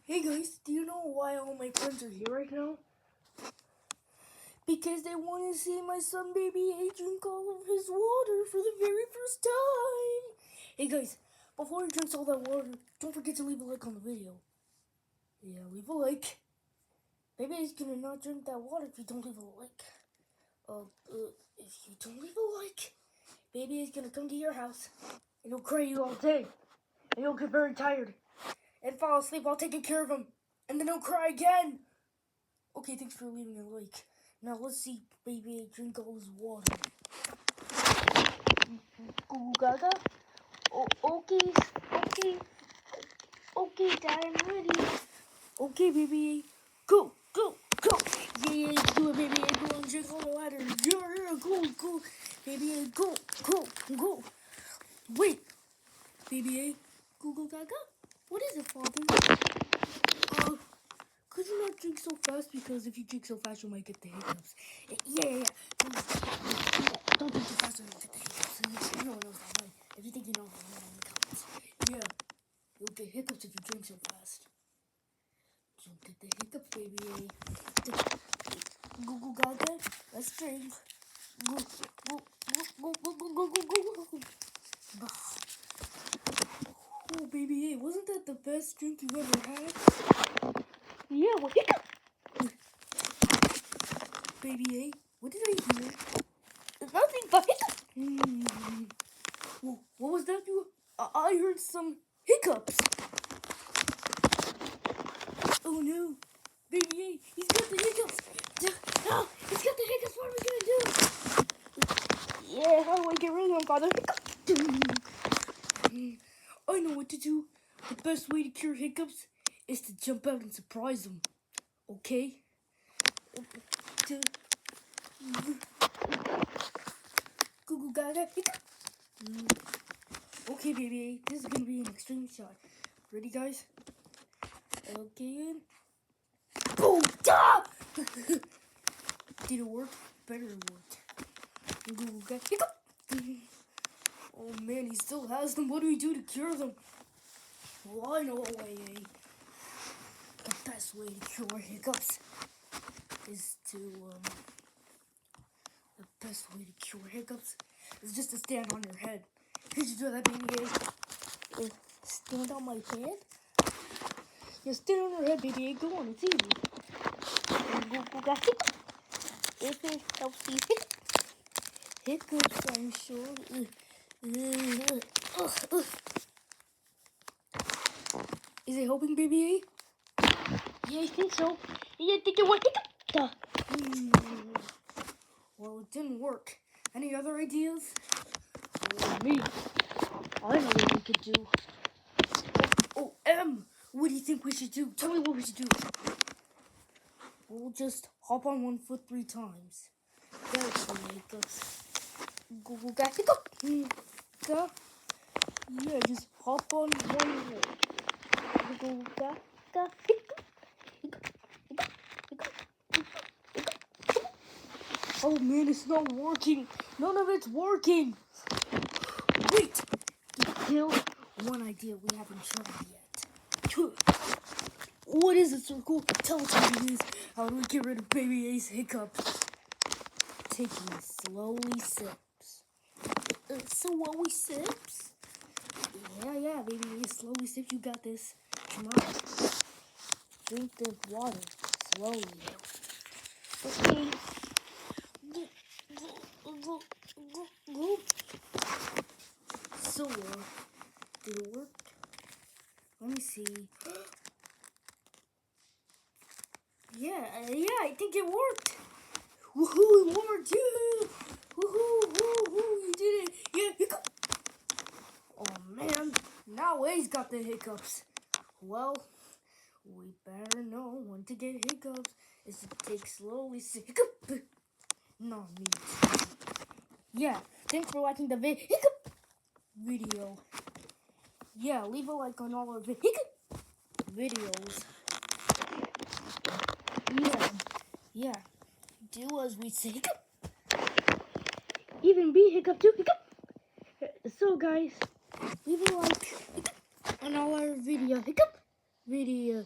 Hey guys, do you know why all my friends are here right now? Because they want to see my son baby A drink all of his water for the very first time. Hey guys, before he drinks all that water, don't forget to leave a like on the video. Yeah, leave a like. Baby A's gonna not drink that water if you don't leave a like. If you don't leave a like, Baby A's gonna come to your house and he'll cry you all day. And he'll get very tired and fall asleep while taking care of him. And then he'll cry again. Okay, thanks for leaving a like. Now let's see Baby A drink all his water. Goo gaga. Okay, Dad, I'm ready. Okay, Baby A, go. Yeah, do it, Baby A, go and drink all the water. Yeah, go. Baby A, go. Wait, Baby A, go gaga. What is it, Father? Could you not drink so fast? Because if you drink so fast, you might get the hiccups. Yeah. Don't drink too fast or you'll get the hiccups. Everyone knows that, right? If you think you know, then it only counts. Yeah, you'll get hiccups if you drink so fast. Don't get the hiccups, baby. Go, gaga. Let's drink. Go. Oh, baby A, wasn't that the best drink you've ever had? Yeah, well, hiccup. Baby A, what did I hear? Nothing but hiccups. What was that? I heard some hiccups. Oh no, Baby A, he's got the hiccups. No, he's got the hiccups. What are we gonna do? Yeah, how do I get rid of them, Father? I know what to do. The best way to cure hiccups is to jump out and surprise them. Okay? Goo gaga hiccup. Okay, Baby A, this is gonna be an extreme shot. Ready, guys? Okay. Boom! Da! Did it work? Better it worked. Oh man, he still has them. What do we do to cure them? Well, I know a way. The best way to cure hiccups is just to stand on your head. Could you do that, Baby A? Stand on my head? Yeah, stand on your head, Baby A. Go on, it's easy. Go, if it helps you hiccups, I'm sure. Is it helping, Baby A? Yeah, I think so. Yeah, I think it worked. Well, it didn't work. Any other ideas? Me. I know what we could do. Oh, what do you think we should do? Tell me what we should do. We'll just hop on 1 foot 3 times. That's the hiccups. Go. Yeah, just hop on one leg. Go. Oh man, it's not working. None of it's working. Wait, still one idea we haven't tried yet. What is it, Circle? Tell us what it is. How do we get rid of Baby A's hiccups? Taking slowly sips. Slowly sips? Yeah, Baby A, slowly sips. You got this. Come on. Drink the water slowly. Okay. So, did it work? Let me see. Yeah, I think it worked. Woohoo, it worked. Yeah. Woohoo, you did it. Yeah, hiccup. Oh man, now A's got the hiccups. Well, we better know when to get hiccups is to take slowly. Hiccup. No, me. Yeah, thanks for watching the hiccup video. Yeah, leave a like on all of the hiccup videos. Yeah. Do as we say. Hiccup. Even be hiccup too. Hiccup. So guys, leave a like on all our hiccup video.